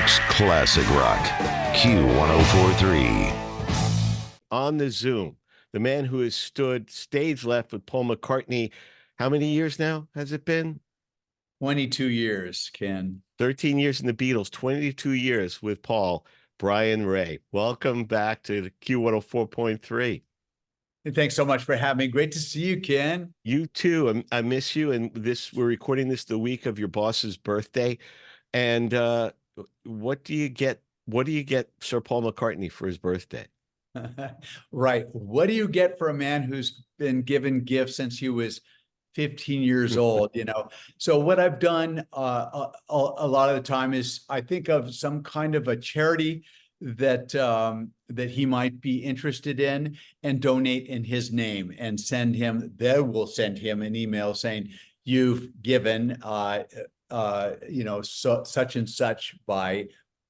York's classic rock, Q1043. On the Zoom, the man who has stood stage left with Paul McCartney. How many years now has it been? 22 years, Ken. 13 years in the Beatles, 22 years with Paul, Brian Ray. Welcome back to the Q104.3. And thanks so much for having me. Great to see you, Ken. You too. I miss you. And we're recording this the week of your boss's birthday. And what do you get? What do you get Sir Paul McCartney for his birthday? Right. What do you get for a man who's been given gifts since he was 15 years old? So what I've done a lot of the time is I think of some kind of a charity that that he might be interested in and donate in his name and send him. They will send him an email saying you've given such and such by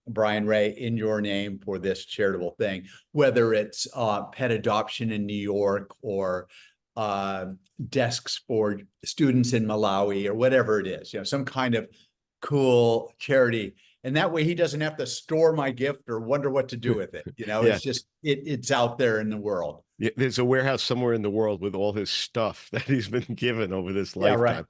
Brian Ray in your name for this charitable thing, whether it's pet adoption in New York or desks for students in Malawi or whatever it is, some kind of cool charity. And that way he doesn't have to store my gift or wonder what to do with it. Yeah. It's just, it's out there in the world. Yeah, there's a warehouse somewhere in the world with all his stuff that he's been given over this lifetime. Right.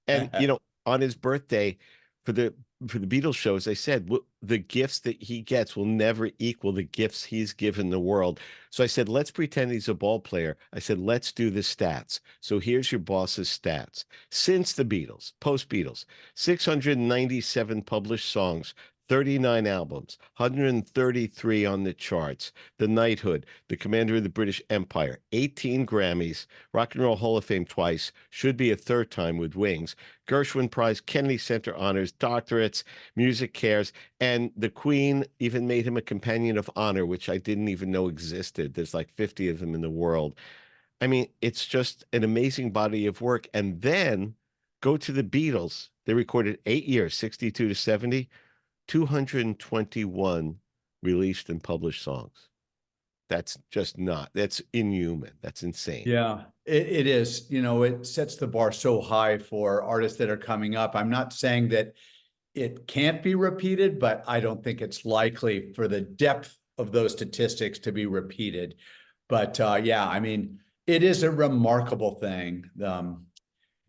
And, on his birthday for the Beatles shows, they said the gifts that he gets will never equal the gifts he's given the world. So I said, let's pretend he's a ball player. I said, let's do the stats. So here's your boss's stats. Since the Beatles, post-Beatles, 697 published songs, 39 albums, 133 on the charts, the knighthood, the commander of the British Empire, 18 Grammys, Rock and Roll Hall of Fame twice, should be a third time with Wings, Gershwin Prize, Kennedy Center honors, doctorates, Music Cares, and the Queen even made him a Companion of Honor, which I didn't even know existed. There's like 50 of them in the world. I mean, it's just an amazing body of work. And then go to the Beatles. They recorded 8 years, 62 to 70. 221 released and published songs. That's inhuman. That's insane. Yeah, it is. It sets the bar so high for artists that are coming up. I'm not saying that it can't be repeated, but I don't think it's likely for the depth of those statistics to be repeated. But yeah, I mean, it is a remarkable thing.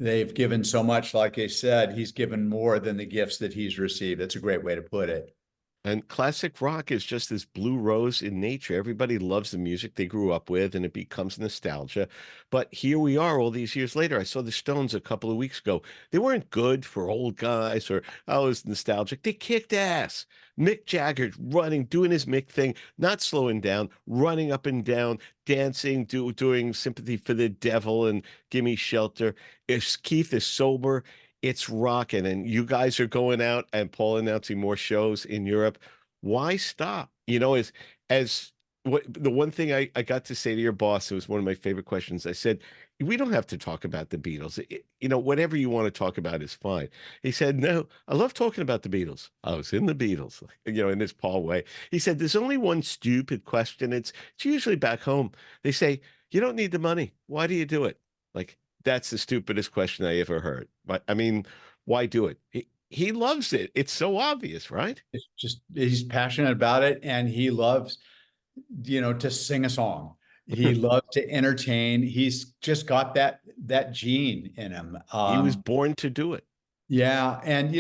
They've given so much. Like I said, he's given more than the gifts that he's received. That's a great way to put it. And classic rock is just this blue rose in nature. Everybody loves the music they grew up with, and it becomes nostalgia. But here we are all these years later. I saw the Stones a couple of weeks ago. They weren't good for old guys or, oh, it was nostalgic. They kicked ass. Mick Jagger running, doing his Mick thing, not slowing down, running up and down, dancing, doing Sympathy for the Devil and Gimme Shelter. If Keith is sober, it's rocking, and you guys are going out and Paul announcing more shows in Europe. Why stop? As what the one thing I got to say to your boss, it was one of my favorite questions. I said, we don't have to talk about the Beatles. Whatever you want to talk about is fine. He said, no, I love talking about the Beatles. I was in the Beatles, in this Paul way. He said, there's only one stupid question. It's usually back home. They say, you don't need the money. Why do you do it? Like, that's the stupidest question I ever heard. But I mean, why do it? He loves it. It's so obvious, right? It's just, he's passionate about it, and he loves, to sing a song. He loves to entertain. He's just got that gene in him. He was born to do it. Yeah, and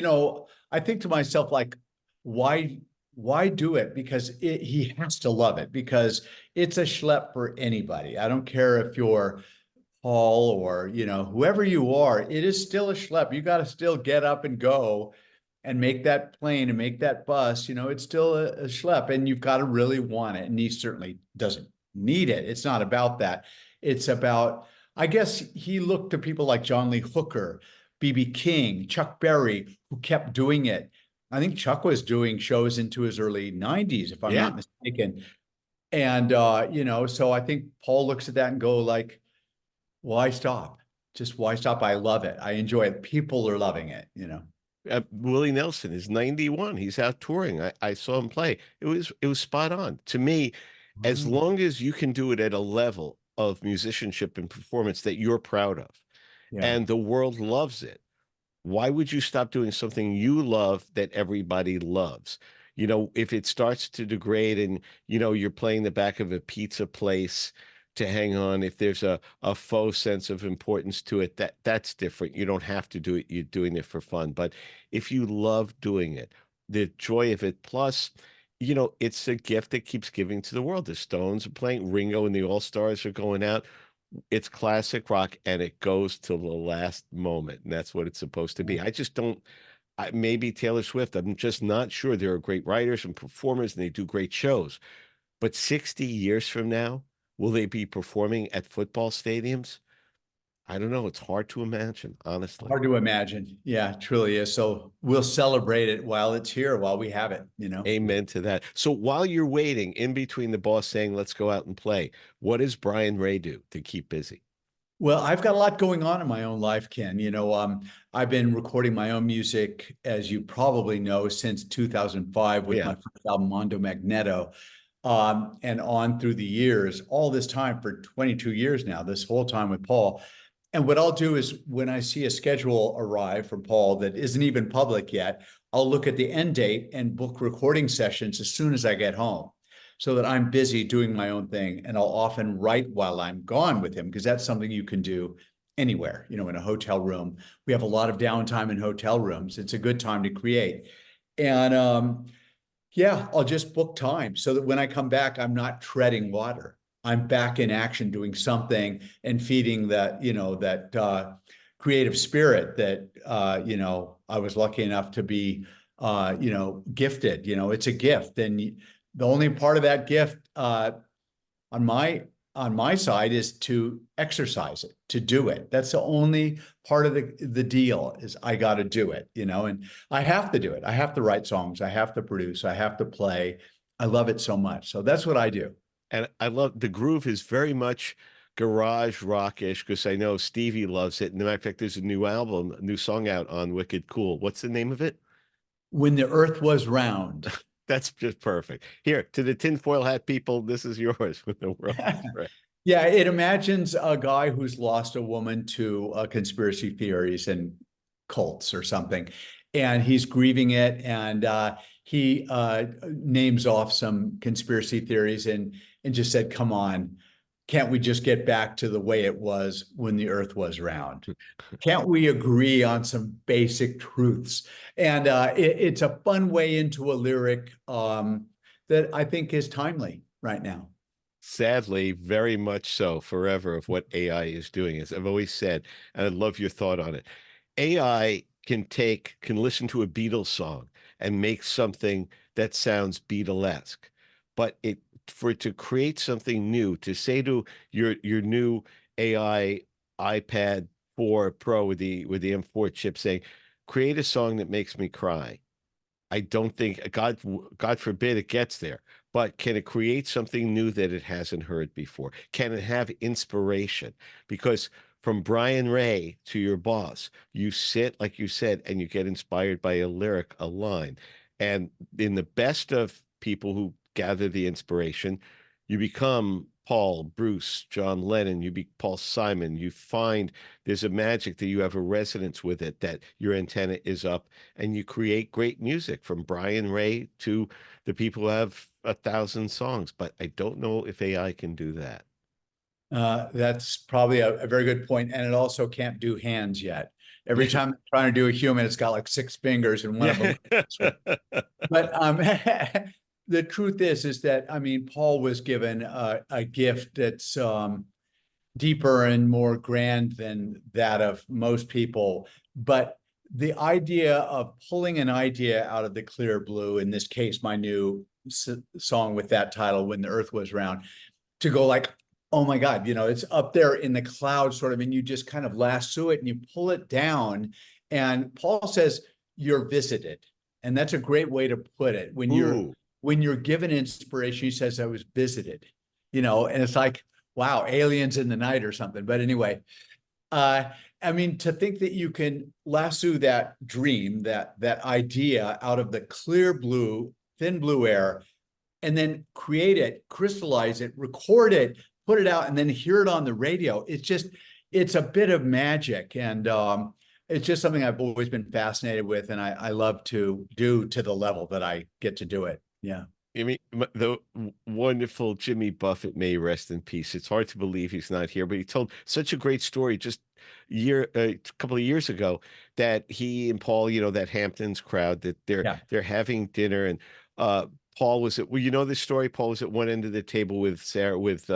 I think to myself, like, why do it? Because he has to love it, because it's a schlep for anybody. I don't care if you're Paul or whoever you are, it is still a schlep. You got to still get up and go and make that plane and make that bus. It's still a schlep, and you've got to really want it. And he certainly doesn't need it. It's not about that. It's about, I guess he looked to people like John Lee Hooker, B.B. King, Chuck Berry, who kept doing it. I think Chuck was doing shows into his early 90s, if I'm not mistaken. And so I think Paul looks at that and go like, why stop? Just why stop? I love it. I enjoy it. People are loving it, Willie Nelson is 91. He's out touring. I saw him play. It was spot on. To me, as long as you can do it at a level of musicianship and performance that you're proud of, and the world loves it, why would you stop doing something you love that everybody loves? If it starts to degrade and, you're playing the back of a pizza place to hang on, if there's a faux sense of importance to it, that's different. You don't have to do it. You're doing it for fun. But if you love doing it, the joy of it, plus, it's a gift that keeps giving to the world. The Stones are playing, Ringo and the All-Stars are going out. It's classic rock and it goes till the last moment. And that's what it's supposed to be. I just don't, maybe Taylor Swift, I'm just not sure. There are great writers and performers and they do great shows. But 60 years from now, will they be performing at football stadiums? I don't know. It's hard to imagine, honestly. Hard to imagine. Yeah, it truly is. So we'll celebrate it while it's here, while we have it, you know. Amen to that. So while you're waiting in between the boss saying, let's go out and play, what does Brian Ray do to keep busy? Well, I've got a lot going on in my own life, Ken. I've been recording my own music, as you probably know, since 2005 with Yeah. my first album, Mondo Magneto, and on through the years, all this time for 22 years now, this whole time with Paul. And what I'll do is when I see a schedule arrive from Paul that isn't even public yet, I'll look at the end date and book recording sessions as soon as I get home so that I'm busy doing my own thing. And I'll often write while I'm gone with him because that's something you can do anywhere, in a hotel room. We have a lot of downtime in hotel rooms. It's a good time to create. And yeah, I'll just book time so that when I come back, I'm not treading water. I'm back in action doing something and feeding that creative spirit that I was lucky enough to be gifted. It's a gift. And the only part of that gift on my side is to exercise it, to do it. That's the only part of the deal is I got to do it, and I have to do it. I have to write songs. I have to produce. I have to play. I love it so much. So that's what I do. And I love the groove is very much garage rockish because I know Stevie loves it. And as a matter of fact, there's a new album, a new song out on Wicked Cool. What's the name of it? When the Earth Was Round. That's just perfect. Here, to the tinfoil hat people, this is yours with the world. Yeah, it imagines a guy who's lost a woman to conspiracy theories and cults or something, and he's grieving it, and he names off some conspiracy theories and just said, "Come on, can't we just get back to the way it was when the Earth was round? Can't we agree on some basic truths?" And it's a fun way into a lyric that I think is timely right now. Sadly, very much so, forever of what AI is doing. As I've always said, and I love your thought on it. AI can listen to a Beatles song and make something that sounds Beatlesque. But for it to create something new, to say to your new AI iPad 4 Pro with the M4 chip saying, create a song that makes me cry. I don't think God forbid it gets there, but can it create something new that it hasn't heard before? Can it have inspiration? Because from Brian Ray to your boss, you sit, like you said, and you get inspired by a lyric, a line. And in the best of people who gather the inspiration, you become Paul, Bruce, John Lennon, you be Paul Simon, you find there's a magic that you have a resonance with it, that your antenna is up, and you create great music from Brian Ray to the people who have 1,000 songs. But I don't know if AI can do that. That's probably a very good point. And it also can't do hands yet. Every time I'm trying to do a human, it's got like 6 fingers and one of them. But the truth is that, I mean, Paul was given a gift that's deeper and more grand than that of most people. But the idea of pulling an idea out of the clear blue, in this case, my new song with that title, When the Earth Was Round, to go like, oh my God, it's up there in the clouds sort of, and you just kind of lasso it and you pull it down. And Paul says, you're visited. And that's a great way to put it. When you're given inspiration, he says, I was visited, and it's like, wow, aliens in the night or something. But anyway, I mean, to think that you can lasso that dream, that idea out of the clear blue, thin blue air, and then create it, crystallize it, record it, put it out, and then hear it on the radio. It's a bit of magic. And it's just something I've always been fascinated with, and I love to do to the level that I get to do it. Yeah. I mean, the wonderful Jimmy Buffett, may rest in peace. It's hard to believe he's not here, but he told such a great story just a couple of years ago, that he and Paul, that Hamptons crowd, that they're Yeah. they're having dinner, and uh Paul was at, well, this story. Paul was at one end of the table with Sarah, with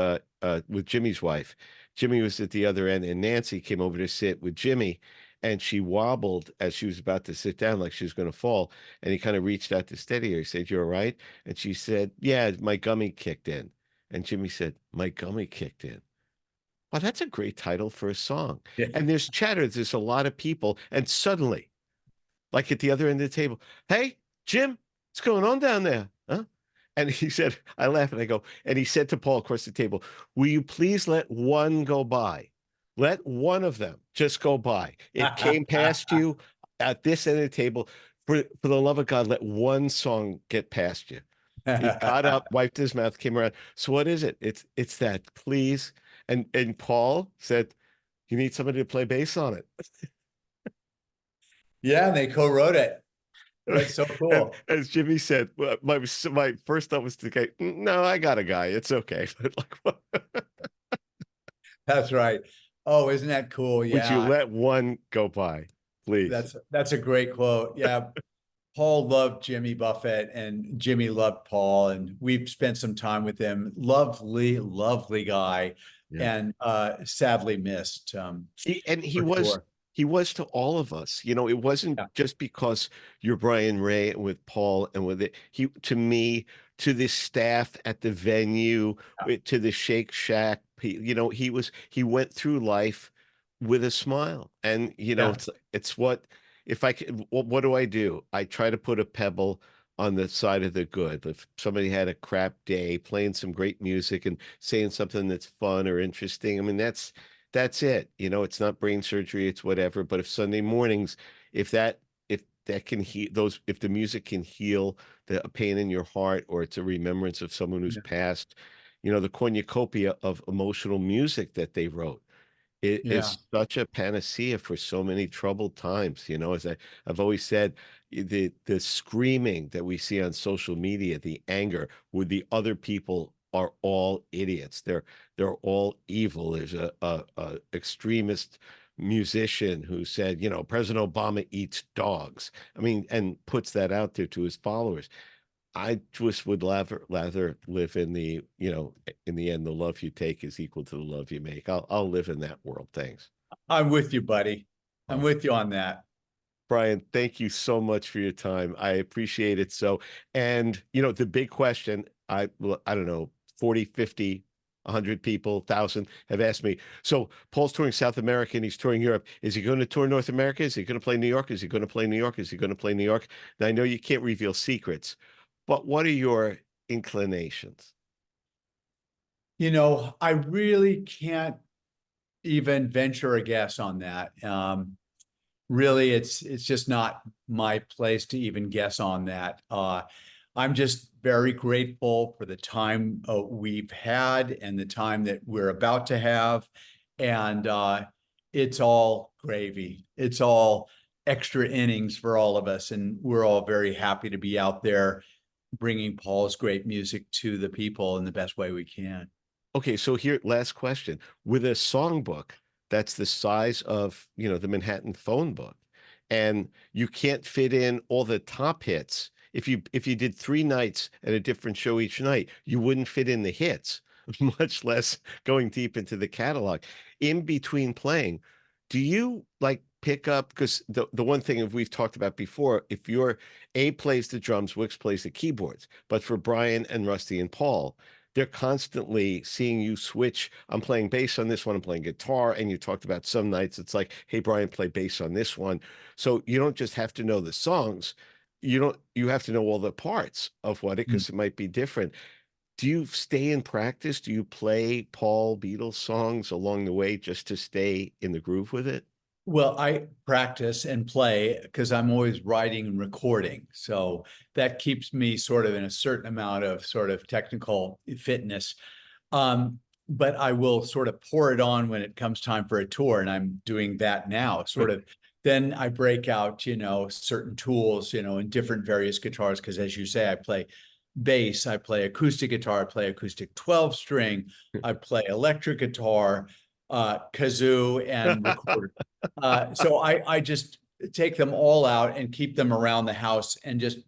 Jimmy's wife. Jimmy was at the other end, and Nancy came over to sit with Jimmy, and she wobbled as she was about to sit down, like she was going to fall. And he kind of reached out to steady her. He said, "You all right?" And she said, "Yeah, my gummy kicked in." And Jimmy said, "My gummy kicked in." Well, that's a great title for a song. Yeah. And there's chatter, there's a lot of people, and suddenly, like at the other end of the table, "Hey, Jim, what's going on down there? Huh?" And he said, I laugh and I go, and he said to Paul across the table, "Will you please let one go by? Let one of them just go by. It came past you at this end of the table. For the love of God, let one song get past you." He got up, wiped his mouth, came around. "So what is it?" It's that, please. And Paul said, "You need somebody to play bass on it." Yeah, they co-wrote it. That's so And cool. as Jimmy said, well, my first thought was to go, "No, I got a guy. It's okay." But like, what? That's right. Oh, isn't that cool? Would you Yeah, let one go by, please? that's a great quote. Yeah, Paul loved Jimmy Buffett, and Jimmy loved Paul, and we've spent some time with him. Lovely, lovely guy, Yeah. and sadly missed, And he for was sure. he was to all of us. It wasn't Yeah, just because you're Brian Ray and with Paul and with it. He, to me, to the staff at the venue, to the Shake Shack, he went through life with a smile. And yeah, it's what, if I can, what do I do? I try to put a pebble on the side of the good. If somebody had a crap day, playing some great music and saying something that's fun or interesting, I mean, that's it. It's not brain surgery, it's whatever. But if Sunday mornings, if that can heal those, if the music can heal a pain in your heart, or it's a remembrance of someone who's yeah, passed, the cornucopia of emotional music that they wrote, it yeah, is such a panacea for so many troubled times. As I've always said, the screaming that we see on social media, the anger with the other people, are all idiots. They're all evil. There's a extremist musician who said, President Obama eats dogs. I mean, and puts that out there to his followers. I just would rather live in the end, the love you take is equal to the love you make. I'll live in that world. Thanks. I'm with you, buddy. I'm Uh, with you on that. Brian, thank you so much for your time. I appreciate it so. And, the big question, well, I don't know, 40, 50, 100 people, 1,000 have asked me. So Paul's touring South America and he's touring Europe. Is he going to tour North America? Is he going to play New York? Is he going to play New York? Is he going to play New York? Now, I know you can't reveal secrets, but what are your inclinations? I really can't even venture a guess on that. Really, it's just not my place to even guess on that. I'm just very grateful for the time we've had and the time that we're about to have, and it's all gravy. It's all extra innings for all of us, and we're all very happy to be out there bringing Paul's great music to the people in the best way we can. Okay, so here, last question. With a songbook that's the size of, the Manhattan phone book, and you can't fit in all the top hits. If you did 3 nights at a different show each night, you wouldn't fit in the hits, much less going deep into the catalog. In between playing, do you like pick up, because the one thing we've talked about before, if you're A plays the drums, Wix plays the keyboards, but for Brian and Rusty and Paul, they're constantly seeing you switch. I'm playing bass on this one, I'm playing guitar. And you talked about some nights it's like, "Hey, Brian, play bass on this one." So you don't just have to know the songs. You have to know all the parts of what it, Mm. because it might be different. Do you stay in practice? Do you play Paul Beatles songs along the way just to stay in the groove with it? Well, I practice and play because I'm always writing and recording. So that keeps me sort of in a certain amount of sort of technical fitness. But I will sort of pour it on when it comes time for a tour. And I'm doing that now, sort But of then I break out, certain tools, in different various guitars. Because as you say, I play bass, I play acoustic guitar, I play acoustic 12 string, I play electric guitar, kazoo, and recorder. So I just take them all out and keep them around the house and just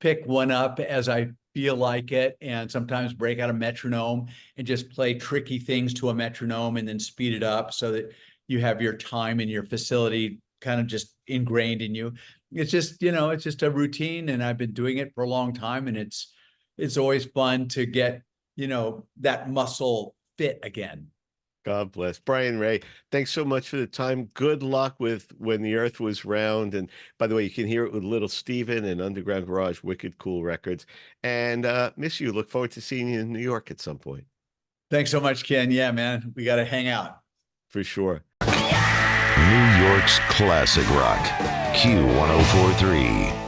pick one up as I feel like it, and sometimes break out a metronome and just play tricky things to a metronome and then speed it up so that you have your time and your facility kind of just ingrained in you. It's just, it's just a routine, and I've been doing it for a long time, and it's always fun to get, that muscle fit again. God bless. Brian Ray, thanks so much for the time. Good luck with When the Earth Was Round. And by the way, you can hear it with Little Steven and Underground Garage, wicked cool records. And miss you. Look forward to seeing you in New York at some point. Thanks so much, Ken. Yeah, man, we got to hang out. For sure. New York's classic rock, Q1043.